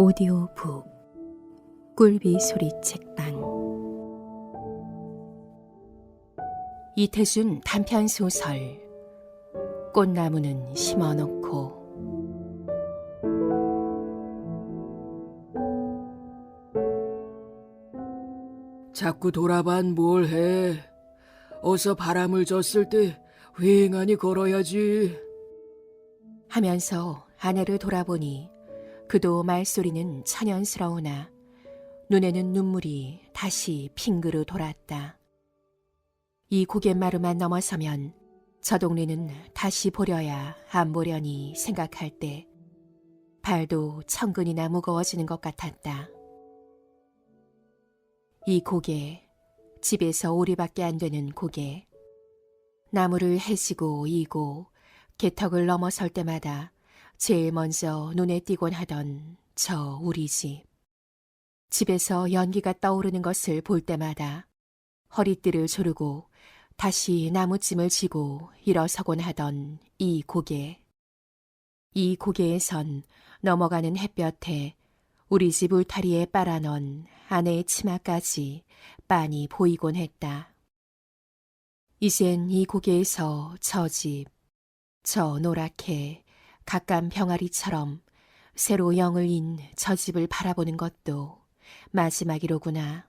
오디오북 꿀비 소리 책방 이태준 단편소설 꽃나무는 심어놓고. 자꾸 돌아반 뭘 해. 어서 바람을 졌을 때 휑하니 걸어야지. 하면서 아내를 돌아보니 그도 말소리는 천연스러우나 눈에는 눈물이 다시 핑그르 돌았다. 이 고갯마루만 넘어서면 저 동네는 다시 보려야 안 보려니 생각할 때 발도 천근이나 무거워지는 것 같았다. 이 고개, 집에서 오리밖에 안 되는 고개, 나무를 헤지고 이고 개턱을 넘어설 때마다 제일 먼저 눈에 띄곤 하던 저 우리 집. 집에서 연기가 떠오르는 것을 볼 때마다 허리띠를 조르고 다시 나무찜을 쥐고 일어서곤 하던 이 고개. 이 고개에선 넘어가는 햇볕에 우리 집 울타리에 빨아넣은 아내의 치마까지 빤히 보이곤 했다. 이젠 이 고개에서 저 집, 저 노랗게 갑간 병아리처럼 새로 영을 인 저 집을 바라보는 것도 마지막이로구나.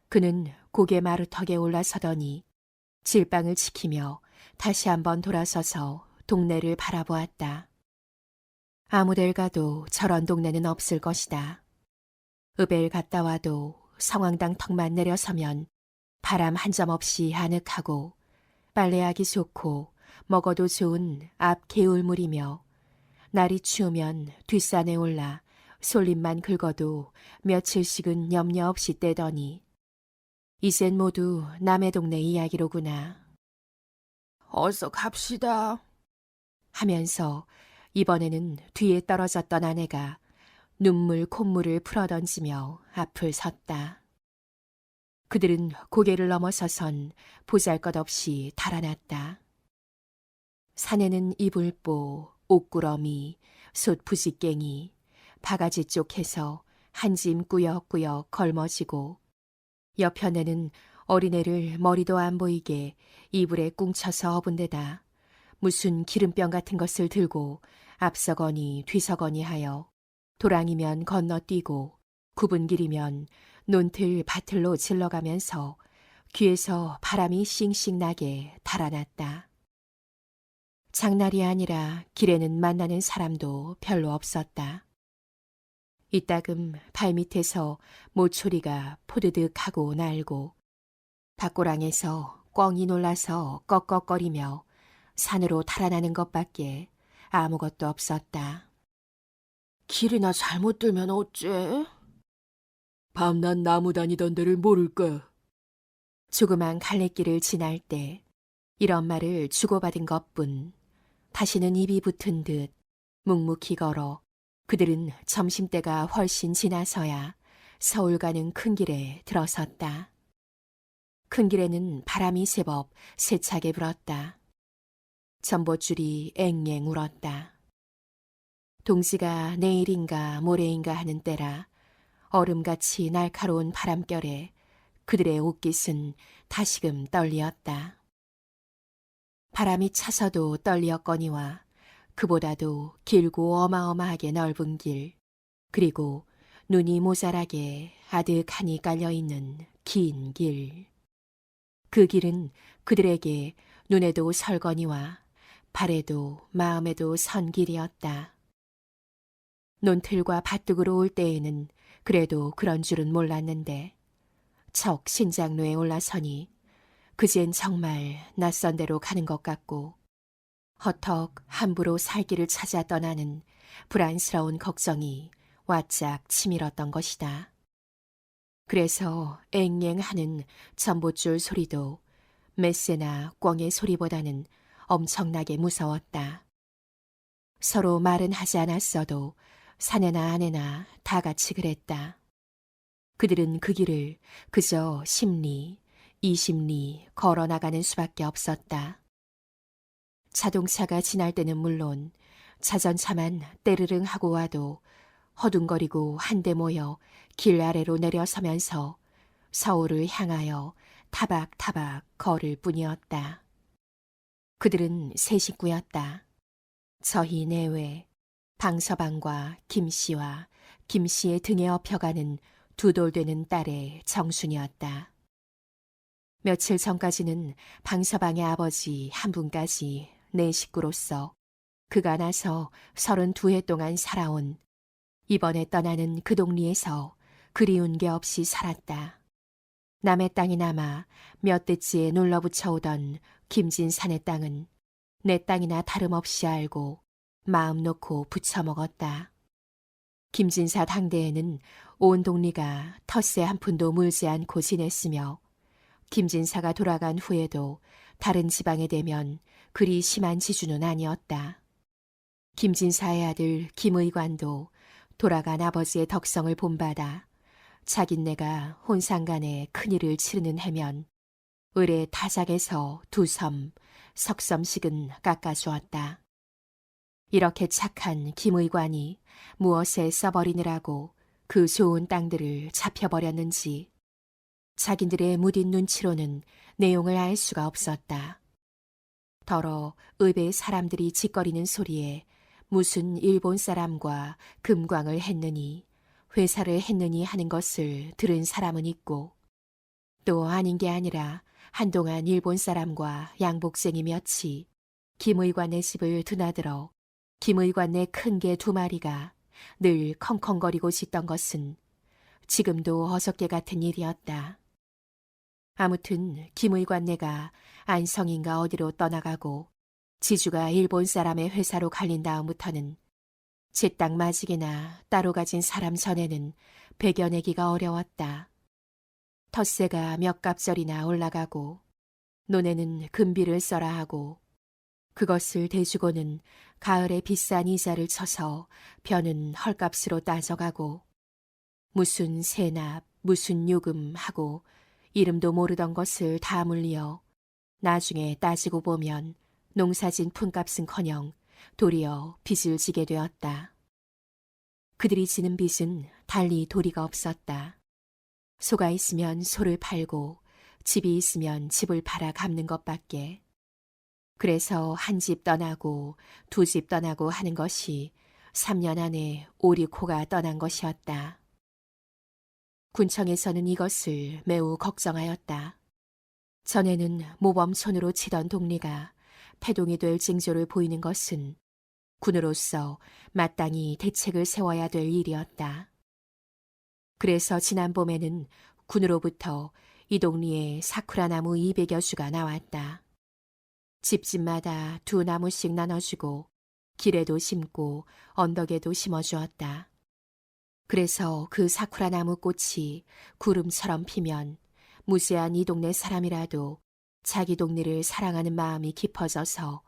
그는 고개 마루턱에 올라서더니 질방을 지키며 다시 한번 돌아서서 동네를 바라보았다. 아무데를 가도 저런 동네는 없을 것이다. 읍을 갔다 와도 성황당 턱만 내려서면 바람 한 점 없이 아늑하고 빨래하기 좋고 먹어도 좋은 앞 개울물이며 날이 추우면 뒷산에 올라 솔잎만 긁어도 며칠씩은 염려 없이 떼더니 이젠 모두 남의 동네 이야기로구나. 어서 갑시다. 하면서 이번에는 뒤에 떨어졌던 아내가 눈물 콧물을 풀어던지며 앞을 섰다. 그들은 고개를 넘어서선 보잘것없이 달아났다. 산에는 이불보, 옥구러미, 솥부지깽이, 바가지 쪽해서 한 짐 꾸역꾸역 걸머지고 옆편에는 어린애를 머리도 안 보이게 이불에 꿍쳐서 업은 데다 무슨 기름병 같은 것을 들고 앞서거니 뒤서거니 하여 도랑이면 건너뛰고 굽은 길이면 논틀 밭틀로 질러가면서 귀에서 바람이 싱싱 나게 달아났다. 장날이 아니라 길에는 만나는 사람도 별로 없었다. 이따금 발밑에서 모초리가 포드득하고 날고 밭고랑에서 꿩이 놀라서 꺽꺽거리며 산으로 달아나는 것밖에 아무것도 없었다. 길이나 잘못 들면 어째? 밤낮 나무 다니던 데를 모를까? 조그만 갈래길을 지날 때 이런 말을 주고받은 것뿐 다시는 입이 붙은 듯 묵묵히 걸어 그들은 점심때가 훨씬 지나서야 서울 가는 큰 길에 들어섰다. 큰 길에는 바람이 제법 세차게 불었다. 전봇줄이 앵앵 울었다. 동지가 내일인가 모레인가 하는 때라 얼음같이 날카로운 바람결에 그들의 옷깃은 다시금 떨리었다. 바람이 차서도 떨리었거니와 그보다도 길고 어마어마하게 넓은 길, 그리고 눈이 모자라게 아득하니 깔려있는 긴 길. 그 길은 그들에게 눈에도 설거니와 발에도 마음에도 선 길이었다. 논틀과 밭둑으로 올 때에는 그래도 그런 줄은 몰랐는데 척 신장로에 올라서니 그젠 정말 낯선 데로 가는 것 같고 허턱 함부로 살 길을 찾아 떠나는 불안스러운 걱정이 와짝 치밀었던 것이다. 그래서 앵앵하는 전봇줄 소리도 메세나 꿩의 소리보다는 엄청나게 무서웠다. 서로 말은 하지 않았어도 사내나 아내나 다 같이 그랬다. 그들은 그 길을 그저 10리, 20리 걸어 나가는 수밖에 없었다. 자동차가 지날 때는 물론 자전차만 때르릉 하고 와도 허둥거리고 한데 모여 길 아래로 내려서면서 서울을 향하여 타박타박 걸을 뿐이었다. 그들은 세 식구였다. 저희 내외, 방서방과 김씨와 김씨의 등에 업혀가는 두 돌 되는 딸의 정순이었다. 며칠 전까지는 방서방의 아버지 한 분까지 내 식구로서 그가 나서 32해 동안 살아온 이번에 떠나는 그 동리에서 그리운 게 없이 살았다. 남의 땅이 남아 몇 대째 눌러붙여오던 김진산의 땅은 내 땅이나 다름없이 알고 마음 놓고 부쳐먹었다. 김진사 당대에는 온 동리가 텃세 한 푼도 물지 않고 지냈으며 김진사가 돌아간 후에도 다른 지방에 대면 그리 심한 지주는 아니었다. 김진사의 아들 김의관도 돌아간 아버지의 덕성을 본받아 자긴네가 혼상간에 큰일을 치르는 해면 을의 타작에서 2섬, 석섬씩은 깎아주었다. 이렇게 착한 김의관이 무엇에 써버리느라고 그 좋은 땅들을 잡혀버렸는지 자기들의 무딘 눈치로는 내용을 알 수가 없었다. 더러 읍의 사람들이 짓거리는 소리에 무슨 일본 사람과 금광을 했느니 회사를 했느니 하는 것을 들은 사람은 있고 또 아닌 게 아니라 한동안 일본 사람과 양복쟁이 몇이 김의관의 집을 드나들어 김의관의 큰 개 2마리가 늘 컹컹거리고 짖던 것은 지금도 어저께 같은 일이었다. 아무튼 김의관네가 안성인가 어디로 떠나가고 지주가 일본 사람의 회사로 갈린 다음부터는 제 땅 마지개나 따로 가진 사람 전에는 배겨내기가 어려웠다. 텃세가 몇 갑절이나 올라가고 논에는 금비를 써라 하고 그것을 대주고는 가을에 비싼 이자를 쳐서 벼는 헐값으로 따져가고 무슨 세납, 무슨 요금 하고 이름도 모르던 것을 다 물리어 나중에 따지고 보면 농사진 푼값은커녕 도리어 빚을 지게 되었다. 그들이 지는 빚은 달리 도리가 없었다. 소가 있으면 소를 팔고 집이 있으면 집을 팔아 갚는 것밖에. 그래서 한 집 떠나고 2집 떠나고 하는 것이 3년 안에 5, 6호가 떠난 것이었다. 군청에서는 이것을 매우 걱정하였다. 전에는 모범촌으로 치던 동리가 패동이 될 징조를 보이는 것은 군으로서 마땅히 대책을 세워야 될 일이었다. 그래서 지난 봄에는 군으로부터 이 동리에 사쿠라 나무 200여 주가 나왔다. 집집마다 2나무씩 나눠주고 길에도 심고 언덕에도 심어주었다. 그래서 그 사쿠라 나무 꽃이 구름처럼 피면 무지한 이 동네 사람이라도 자기 동네를 사랑하는 마음이 깊어져서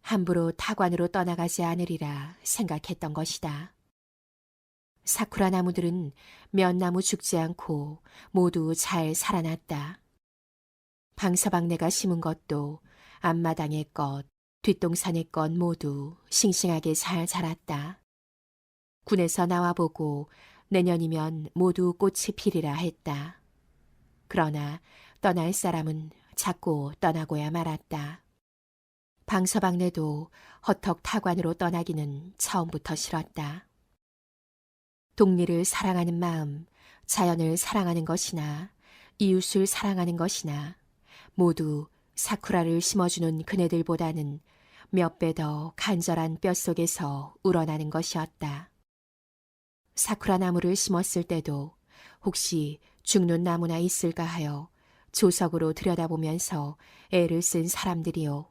함부로 타관으로 떠나가지 않으리라 생각했던 것이다. 사쿠라 나무들은 몇 나무 죽지 않고 모두 잘 살아났다. 방서방네가 심은 것도 앞마당의 것, 뒷동산의 것 모두 싱싱하게 잘 자랐다. 군에서 나와보고 내년이면 모두 꽃이 피리라 했다. 그러나 떠날 사람은 자꾸 떠나고야 말았다. 방서방네도 허턱 타관으로 떠나기는 처음부터 싫었다. 동리를 사랑하는 마음, 자연을 사랑하는 것이나 이웃을 사랑하는 것이나 모두 사쿠라를 심어주는 그네들보다는 몇 배 더 간절한 뼛속에서 우러나는 것이었다. 사쿠라 나무를 심었을 때도 혹시 죽는 나무나 있을까 하여 조석으로 들여다보면서 애를 쓴 사람들이요.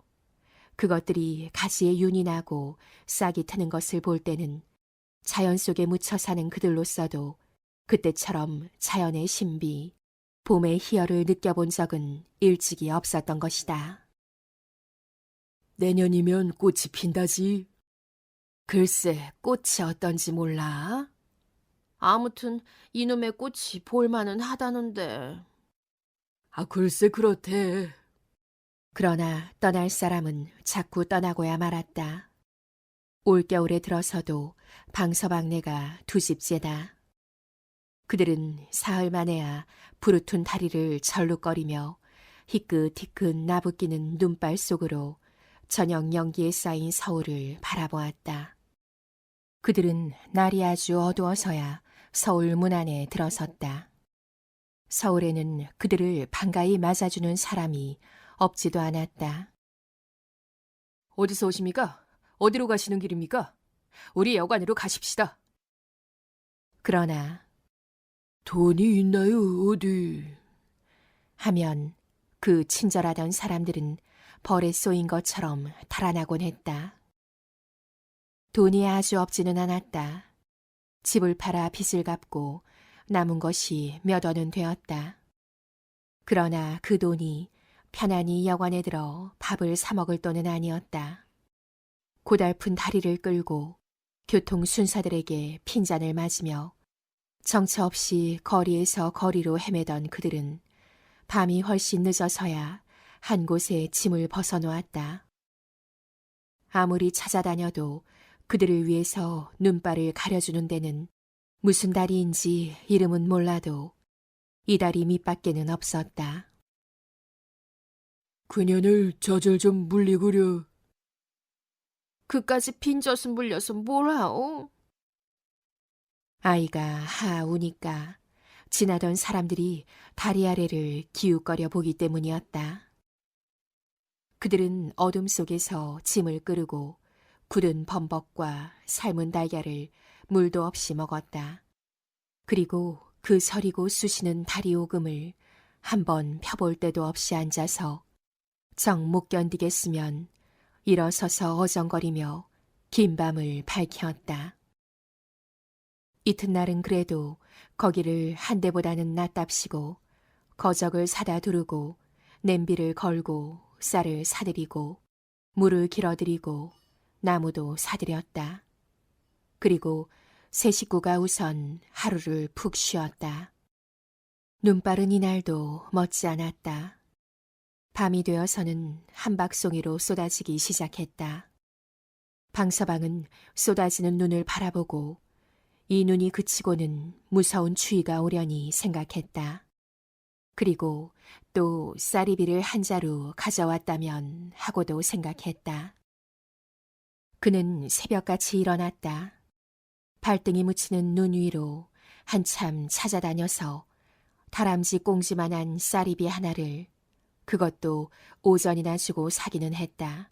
그것들이 가지에 윤이 나고 싹이 트는 것을 볼 때는 자연 속에 묻혀 사는 그들로서도 그때처럼 자연의 신비, 봄의 희열을 느껴본 적은 일찍이 없었던 것이다. 내년이면 꽃이 핀다지. 글쎄, 꽃이 어떤지 몰라. 아무튼 이놈의 꽃이 볼만은 하다는데. 아, 글쎄 그렇대. 그러나 떠날 사람은 자꾸 떠나고야 말았다. 올겨울에 들어서도 방서방네가 두 집째다. 그들은 사흘 만에야 부르툰 다리를 절룩거리며 희끗희끗 나부끼는 눈발 속으로 저녁 연기에 쌓인 서울을 바라보았다. 그들은 날이 아주 어두워서야 서울 문 안에 들어섰다. 서울에는 그들을 반가이 맞아주는 사람이 없지도 않았다. 어디서 오십니까? 어디로 가시는 길입니까? 우리 여관으로 가십시다. 그러나 돈이 있나요, 어디? 하면 그 친절하던 사람들은 벌에 쏘인 것처럼 달아나곤 했다. 돈이 아주 없지는 않았다. 집을 팔아 빚을 갚고 남은 것이 몇 원은 되었다. 그러나 그 돈이 편안히 여관에 들어 밥을 사 먹을 돈은 아니었다. 고달픈 다리를 끌고 교통순사들에게 핀잔을 맞으며 정처 없이 거리에서 거리로 헤매던 그들은 밤이 훨씬 늦어서야 한 곳에 짐을 벗어놓았다. 아무리 찾아다녀도 그들을 위해서 눈발을 가려주는 데는 무슨 다리인지 이름은 몰라도 이 다리 밑밖에는 없었다. 그년을 젖을 좀 물리구려. 그까지 빈젖을 물려서 뭘 하오? 아이가 하우니까 지나던 사람들이 다리 아래를 기웃거려 보기 때문이었다. 그들은 어둠 속에서 짐을 끄르고 굳은 범벅과 삶은 달걀을 물도 없이 먹었다. 그리고 그 서리고 쑤시는 다리 오금을 한번 펴볼 때도 없이 앉아서 정 못 견디겠으면 일어서서 어정거리며 긴 밤을 밝혔다. 이튿날은 그래도 거기를 한 대보다는 낫답시고 거적을 사다 두르고 냄비를 걸고 쌀을 사들이고 물을 길어들이고 나무도 사들였다. 그리고 세 식구가 우선 하루를 푹 쉬었다. 눈발은 이날도 멋지 않았다. 밤이 되어서는 한박송이로 쏟아지기 시작했다. 방서방은 쏟아지는 눈을 바라보고 이 눈이 그치고는 무서운 추위가 오려니 생각했다. 그리고 또 쌀이비를 한 자루 가져왔다면 하고도 생각했다. 그는 새벽같이 일어났다. 발등이 묻히는 눈 위로 한참 찾아다녀서 다람쥐 꽁지만한 쌀이비 하나를 그것도 오전이나 주고 사기는 했다.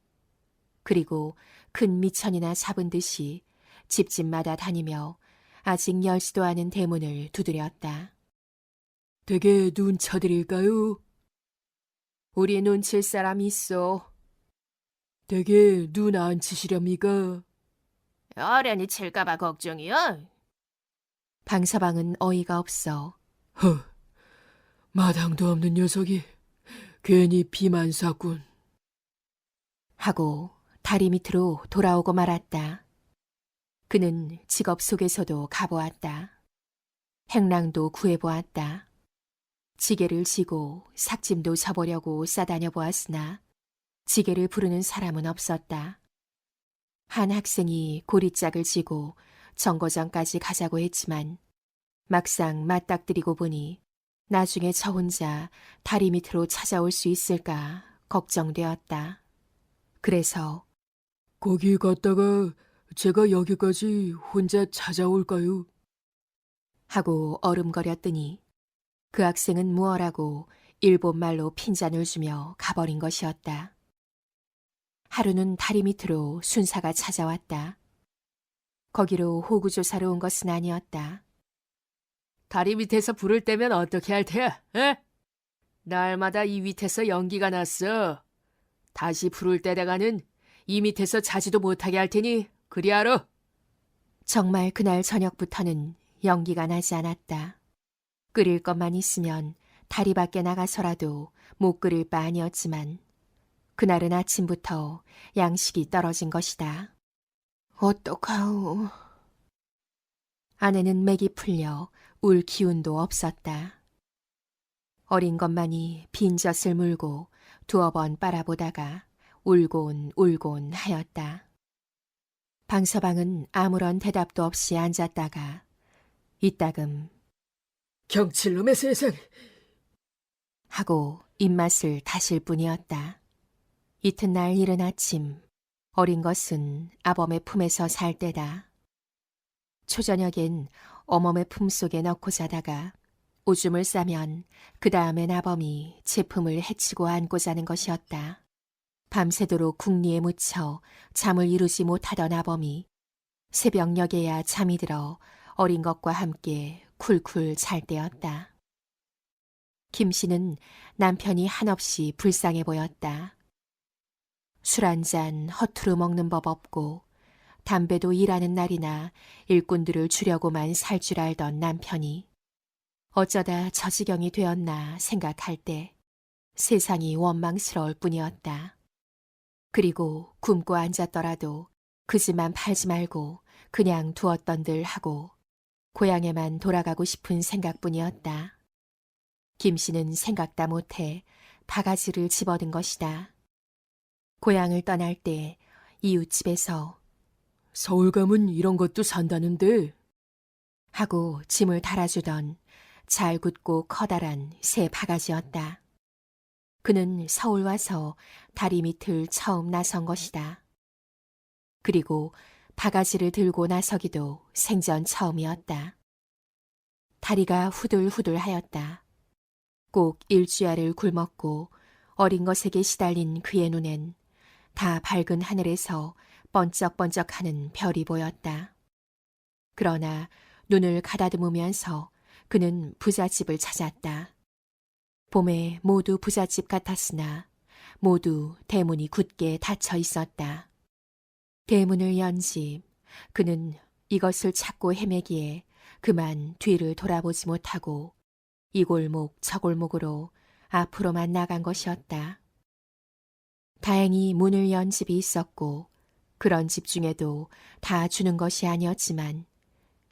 그리고 큰 미천이나 잡은 듯이 집집마다 다니며 아직 열지도 않은 대문을 두드렸다. 댁에 눈 쳐드릴까요? 우리 눈칠 사람 있어. 댁에 눈 안 치시렵니까? 어련히 칠까봐 걱정이야. 방서방은 어이가 없어 마당도 없는 녀석이 괜히 비만 쌌군. 하고 다리 밑으로 돌아오고 말았다. 그는 직업 속에서도 가보았다. 행랑도 구해보았다. 지게를 지고 삭짐도 져보려고 싸다녀 보았으나 지게를 부르는 사람은 없었다. 한 학생이 고리짝을 지고 정거장까지 가자고 했지만 막상 맞닥뜨리고 보니 나중에 저 혼자 다리 밑으로 찾아올 수 있을까 걱정되었다. 그래서 거기 갔다가 제가 여기까지 혼자 찾아올까요? 하고 얼음거렸더니 그 학생은 무어라고 일본말로 핀잔을 주며 가버린 것이었다. 하루는 다리 밑으로 순사가 찾아왔다. 거기로 호구조사로 온 것은 아니었다. 다리 밑에서 불을 떼면 어떻게 할 테야? 에? 날마다 이 밑에서 연기가 났어. 다시 불을 떼다가는 이 밑에서 자지도 못하게 할 테니 그리 알아. 정말 그날 저녁부터는 연기가 나지 않았다. 끓일 것만 있으면 다리 밖에 나가서라도 못 끓일 바 아니었지만 그날은 아침부터 양식이 떨어진 것이다. 어떡하오. 아내는 맥이 풀려 울 기운도 없었다. 어린 것만이 빈 젖을 물고 두어 번 빨아보다가 울곤 울곤 하였다. 방서방은 아무런 대답도 없이 앉았다가 이따금 경칠놈의 세상. 하고 입맛을 다실 뿐이었다. 이튿날 이른 아침 어린 것은 아범의 품에서 살 때다. 초저녁엔 어멈의 품속에 넣고 자다가 오줌을 싸면 그 다음엔 아범이 제품을 해치고 안고 자는 것이었다. 밤새도록 궁리에 묻혀 잠을 이루지 못하던 아범이 새벽녘에야 잠이 들어 어린 것과 함께 쿨쿨 잘 때였다. 김씨는 남편이 한없이 불쌍해 보였다. 술 한 잔 허투루 먹는 법 없고 담배도 일하는 날이나 일꾼들을 주려고만 살 줄 알던 남편이 어쩌다 저 지경이 되었나 생각할 때 세상이 원망스러울 뿐이었다. 그리고 굶고 앉았더라도 그 집만 팔지 말고 그냥 두었던들 하고 고향에만 돌아가고 싶은 생각뿐이었다. 김씨는 생각다 못해 바가지를 집어든 것이다. 고향을 떠날 때 이웃집에서 서울 가면 이런 것도 산다는데. 하고 짐을 달아주던 잘 굳고 커다란 새 바가지였다. 그는 서울 와서 다리 밑을 처음 나선 것이다. 그리고 바가지를 들고 나서기도 생전 처음이었다. 다리가 후들후들하였다. 꼭 일주야를 굶었고 어린 것에게 시달린 그의 눈엔 다 밝은 하늘에서 번쩍번쩍하는 별이 보였다. 그러나 눈을 가다듬으면서 그는 부잣집을 찾았다. 봄에 모두 부잣집 같았으나 모두 대문이 굳게 닫혀 있었다. 대문을 연 집, 그는 이것을 찾고 헤매기에 그만 뒤를 돌아보지 못하고 이 골목 저 골목으로 앞으로만 나간 것이었다. 다행히 문을 연 집이 있었고 그런 집 중에도 다 주는 것이 아니었지만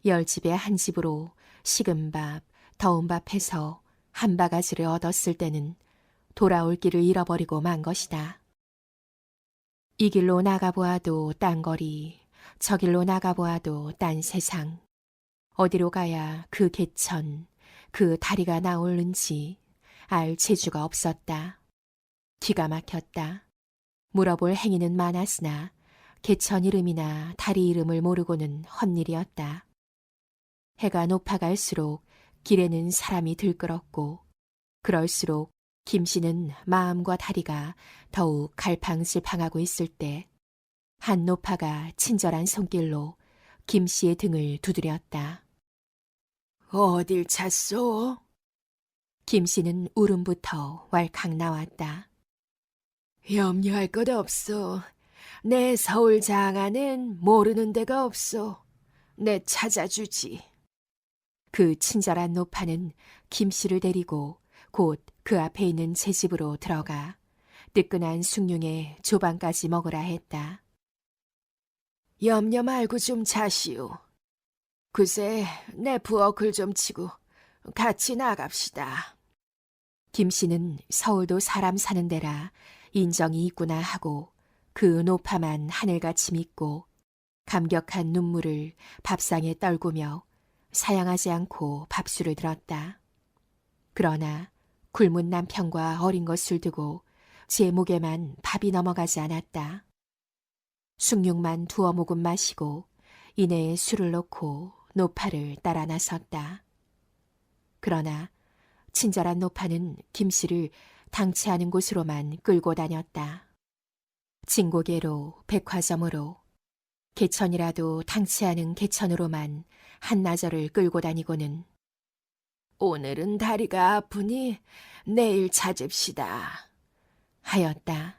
10집의 한 집으로 식은 밥, 더운 밥 해서 한 바가지를 얻었을 때는 돌아올 길을 잃어버리고 만 것이다. 이 길로 나가보아도 딴 거리, 저 길로 나가보아도 딴 세상. 어디로 가야 그 개천, 그 다리가 나오는지 알 재주가 없었다. 기가 막혔다. 물어볼 행위는 많았으나 개천 이름이나 다리 이름을 모르고는 헛일이었다. 해가 높아갈수록 길에는 사람이 들끓었고 그럴수록 김씨는 마음과 다리가 더욱 갈팡질팡하고 있을 때 한 노파가 친절한 손길로 김씨의 등을 두드렸다. 어딜 찼소? 김씨는 울음부터 왈칵 나왔다. 염려할 것 없어. 내 서울 장안엔 모르는 데가 없어. 내 찾아주지. 그 친절한 노파는 김씨를 데리고 곧 그 앞에 있는 제 집으로 들어가 뜨끈한 숭늉에 조방까지 먹으라 했다. 염려 말고 좀 자시오. 글쎄 내 부엌 글 좀 치고 같이 나갑시다. 김씨는 서울도 사람 사는 데라 인정이 있구나 하고 그 노파만 하늘같이 믿고 감격한 눈물을 밥상에 떨구며 사양하지 않고 밥술을 들었다. 그러나 굶은 남편과 어린 것을 두고 제 목에만 밥이 넘어가지 않았다. 숭늉만 두어 모금 마시고 이내에 술을 놓고 노파를 따라 나섰다. 그러나 친절한 노파는 김씨를 당치 않은 곳으로만 끌고 다녔다. 진고개로 백화점으로 개천이라도 당치 않은 개천으로만 한나절을 끌고 다니고는 오늘은 다리가 아프니 내일 찾읍시다. 하였다.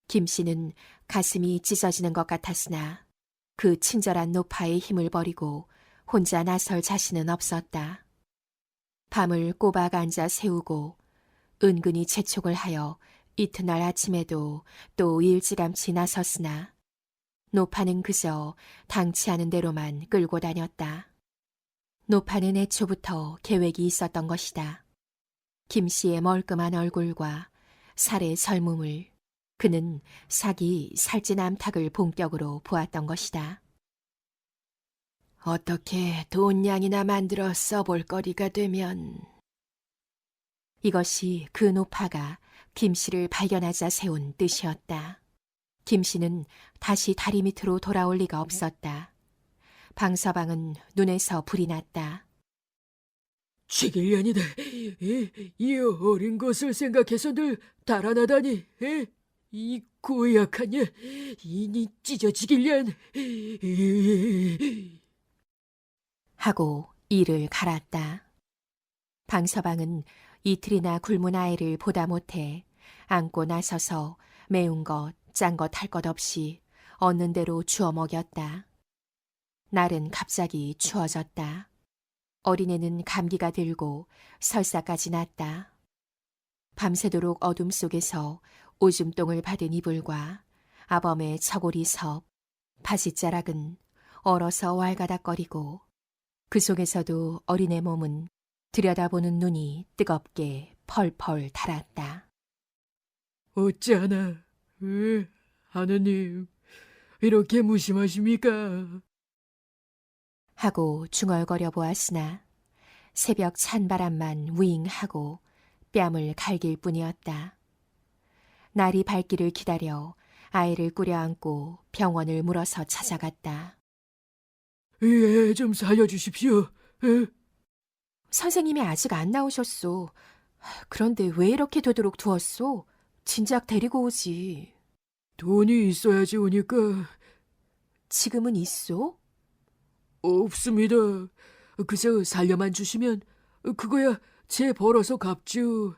김씨는 가슴이 찢어지는 것 같았으나 그 친절한 노파의 힘을 버리고 혼자 나설 자신은 없었다. 밤을 꼬박 앉아 세우고 은근히 재촉을 하여 이튿날 아침에도 또 일찌감치 나섰으나 노파는 그저 당치 않은 대로만 끌고 다녔다. 노파는 애초부터 계획이 있었던 것이다. 김씨의 멀끔한 얼굴과 살의 젊음을 그는 삭이 살찐 암탉을 본격으로 보았던 것이다. 어떻게 돈 양이나 만들어 써볼 거리가 되면 이것이 그 노파가 김씨를 발견하자 세운 뜻이었다. 김씨는 다시 다리 밑으로 돌아올 리가 없었다. 방서방은 눈에서 불이 났다. 죽일년이다. 이 어린 것을 생각해서 늘 달아나다니. 이 고약한 년, 이니 찢어 죽일년. 하고 이를 갈았다. 방서방은 이틀이나 굶은 아이를 보다 못해 안고 나서서 매운 것, 짠 것 할 것 없이 얻는 대로 주워 먹였다. 날은 갑자기 추워졌다. 어린애는 감기가 들고 설사까지 났다. 밤새도록 어둠 속에서 오줌똥을 받은 이불과 아범의 처고리섭, 바지자락은 얼어서 왈가닥거리고 그 속에서도 어린애 몸은 들여다보는 눈이 뜨겁게 펄펄 달았다. 어쩌나, 하느님, 이렇게 무심하십니까? 하고 중얼거려 보았으나 새벽 찬바람만 윙하고 뺨을 갈길 뿐이었다. 날이 밝기를 기다려 아이를 꾸려안고 병원을 물어서 찾아갔다. 좀 살려주십시오. 선생님이 아직 안 나오셨소. 그런데 왜 이렇게 되도록 두었소? 진작 데리고 오지. 돈이 있어야지 오니까. 지금은 있소? 없습니다. 그저 살려만 주시면 그거야 제 벌어서 갚죠.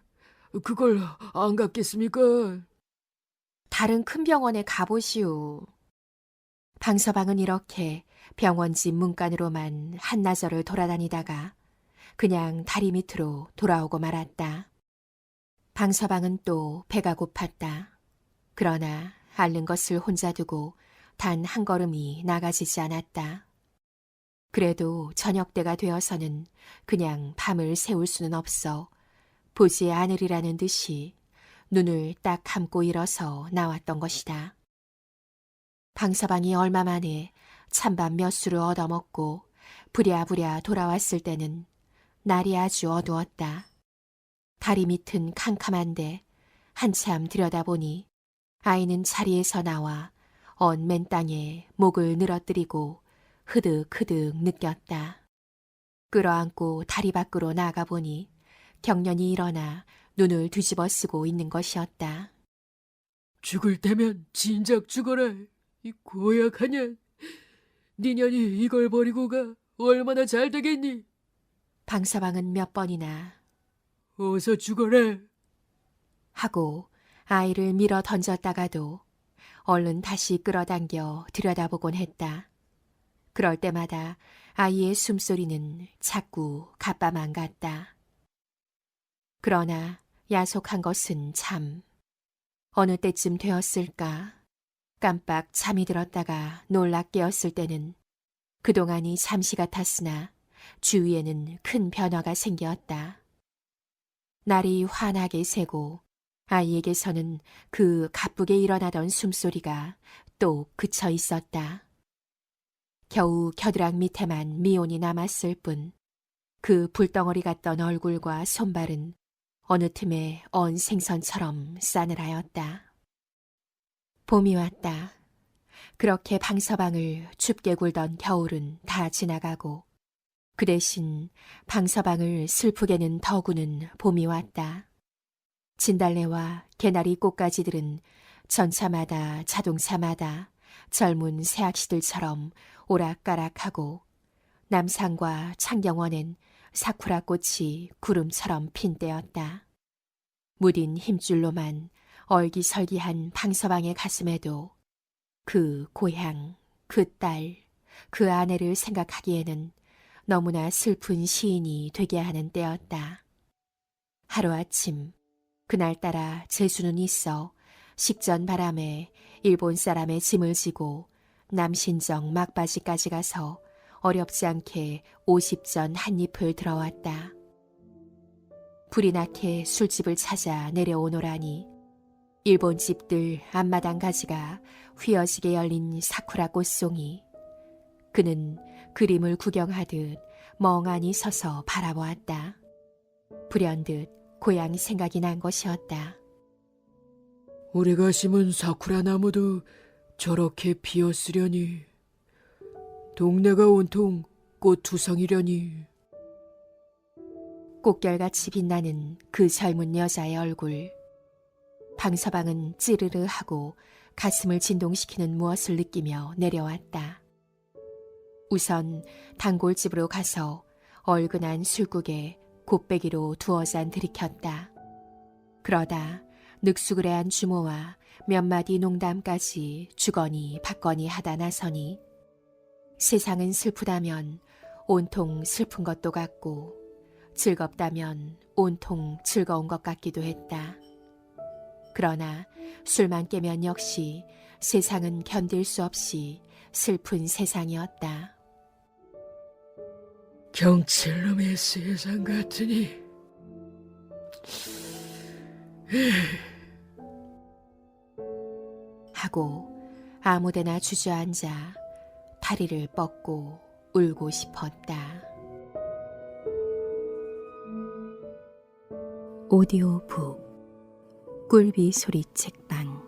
그걸 안 갚겠습니까? 다른 큰 병원에 가보시오. 방서방은 이렇게 병원집 문간으로만 한나절을 돌아다니다가 그냥 다리 밑으로 돌아오고 말았다. 방서방은 또 배가 고팠다. 그러나 앓는 것을 혼자 두고 단 한 걸음이 나가지지 않았다. 그래도 저녁 때가 되어서는 그냥 밤을 새울 수는 없어 보지 않으리라는 듯이 눈을 딱 감고 일어서 나왔던 것이다. 방서방이 얼마 만에 찬밥 몇 수를 얻어먹고 부랴부랴 돌아왔을 때는 날이 아주 어두웠다. 다리 밑은 캄캄한데 한참 들여다보니 아이는 자리에서 나와 언 맨 땅에 목을 늘어뜨리고 흐득흐득 느꼈다. 끌어안고 다리 밖으로 나가보니 경련이 일어나 눈을 뒤집어 쓰고 있는 것이었다. 죽을 때면 진작 죽어라. 이 고약하냐. 니년이 이걸 버리고 가 얼마나 잘 되겠니? 방서방은 몇 번이나 어서 죽어라. 하고 아이를 밀어 던졌다가도 얼른 다시 끌어당겨 들여다보곤 했다. 그럴 때마다 아이의 숨소리는 자꾸 가빠만 갔다. 그러나 야속한 것은 참 어느 때쯤 되었을까 깜빡 잠이 들었다가 놀라 깨었을 때는 그동안이 잠시 같았으나 주위에는 큰 변화가 생겼다. 날이 환하게 새고 아이에게서는 그 가쁘게 일어나던 숨소리가 또 그쳐 있었다. 겨우 겨드랑 밑에만 미온이 남았을 뿐 그 불덩어리 같던 얼굴과 손발은 어느 틈에 언 생선처럼 싸늘하였다. 봄이 왔다. 그렇게 방서방을 춥게 굴던 겨울은 다 지나가고 그 대신 방서방을 슬프게는 더 구는 봄이 왔다. 진달래와 개나리 꽃가지들은 전차마다 자동차마다 젊은 새학시들처럼 오락가락하고 남산과 창경원엔 사쿠라 꽃이 구름처럼 핀 때였다. 무딘 힘줄로만 얼기설기한 방서방의 가슴에도 그 고향, 그 딸, 그 아내를 생각하기에는 너무나 슬픈 시인이 되게 하는 때였다. 하루아침 그날따라 재수는 있어 식전 바람에 일본 사람의 짐을 지고 남신정 막바지까지 가서 어렵지 않게 50전 한 잎을 들어왔다. 불이 나게 술집을 찾아 내려오노라니 일본 집들 앞마당 가지가 휘어지게 열린 사쿠라 꽃송이. 그는 그림을 구경하듯 멍하니 서서 바라보았다. 불현듯 고향 생각이 난 것이었다. 우리가 심은 사쿠라 나무도 저렇게 피었으려니. 동네가 온통 꽃투성이려니. 꽃결같이 빛나는 그 젊은 여자의 얼굴. 방서방은 찌르르 하고 가슴을 진동시키는 무엇을 느끼며 내려왔다. 우선 단골집으로 가서 얼큰한 술국에 곱배기로 두어 잔 들이켰다. 그러다 늑수그레한 주모와 몇 마디 농담까지 주거니 받거니 하다 나서니 세상은 슬프다면 온통 슬픈 것도 같고 즐겁다면 온통 즐거운 것 같기도 했다. 그러나 술만 깨면 역시 세상은 견딜 수 없이 슬픈 세상이었다. 경칠놈의 세상 같으니. 하고 아무데나 주저앉아 다리를 뻗고 울고 싶었다. 오디오북 꿀비 소리 책방